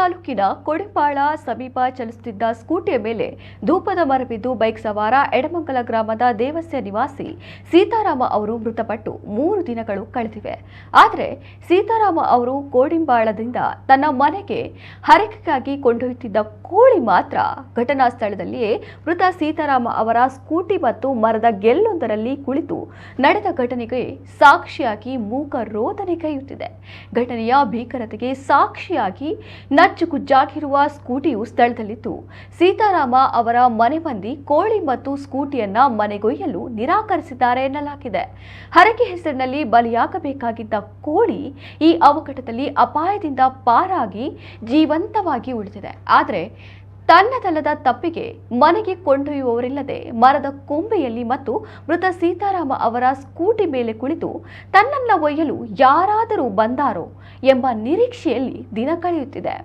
ತಾಲೂಕಿನ ಕೊಡಿಪಾಳ ಸಮೀಪ ಚಲಿಸುತ್ತಿದ್ದ ಸ್ಕೂಟಿಯ ಮೇಲೆ ಧೂಪದ ಮರ ಬಿದ್ದು ಬೈಕ್ ಸವಾರ ಎಡಮಂಗಲ ಗ್ರಾಮದ ದೇವಸ್ಯ ನಿವಾಸಿ ಸೀತಾರಾಮ ಅವರು ಮೃತಪಟ್ಟು 3 ದಿನಗಳು ಕಳೆದಿವೆ. ಆದರೆ ಸೀತಾರಾಮ ಅವರು ಕೋಡಿಂಬಾಳದಿಂದ ತನ್ನ ಮನೆಗೆ ಹರಕೆಗಾಗಿ ಕೊಂಡೊಯ್ಯುತ್ತಿದ್ದ ಕೋಳಿ ಮಾತ್ರ ಘಟನಾ ಸ್ಥಳದಲ್ಲಿಯೇ ಮೃತ ಸೀತಾರಾಮ ಅವರ ಸ್ಕೂಟಿ ಮತ್ತು ಮರದ ಗೆಲ್ಲೊಂದರಲ್ಲಿ ಕುಳಿತು ನಡೆದ ಘಟನೆಗೆ ಸಾಕ್ಷಿಯಾಗಿ ಮೂಕ ರೋದನೆ ಕೈಯುತ್ತಿದೆ. ಘಟನೆಯ ಭೀಕರತೆಗೆ ಸಾಕ್ಷಿಯಾಗಿ ನಚ್ಚುಗುಜ್ಜಾಗಿರುವ ಸ್ಕೂಟಿಯು ಸ್ಥಳದಲ್ಲಿದ್ದು, ಸೀತಾರಾಮ ಅವರ ಮನೆ ಮಂದಿ ಕೋಳಿ ಮತ್ತು ಸ್ಕೂಟಿಯನ್ನ ಮನೆಗೊಯ್ಯಲು ನಿರಾಕರಿಸಿದ್ದಾರೆ ಎನ್ನಲಾಗಿದೆ. ಹರಕೆ ಹೆಸರಿನಲ್ಲಿ ಬಲಿಯಾಗಬೇಕಾಗಿದ್ದ ಕೋಳಿ ಈ ಅವಘಡದಲ್ಲಿ ಅಪಾಯದಿಂದ ಪಾರಾಗಿ ಜೀವಂತವಾಗಿ ಉಳಿದಿದೆ. ಆದರೆ ತನ್ನದಲ್ಲದ ತಪ್ಪಿಗೆ ಮನೆಗೆ ಕೊಂಡೊಯ್ಯುವವರಿಲ್ಲದೆ ಮರದ ಕೊಂಬೆಯಲ್ಲಿ ಮತ್ತು ಮೃತ ಸೀತಾರಾಮ ಅವರ ಸ್ಕೂಟಿ ಮೇಲೆ ಕುಳಿತು ತನ್ನನ್ನ ಒಯ್ಯಲು ಯಾರಾದರೂ ಬಂದಾರೋ ಎಂಬ ನಿರೀಕ್ಷೆಯಲ್ಲಿ ದಿನ ಕಳೆಯುತ್ತಿದೆ.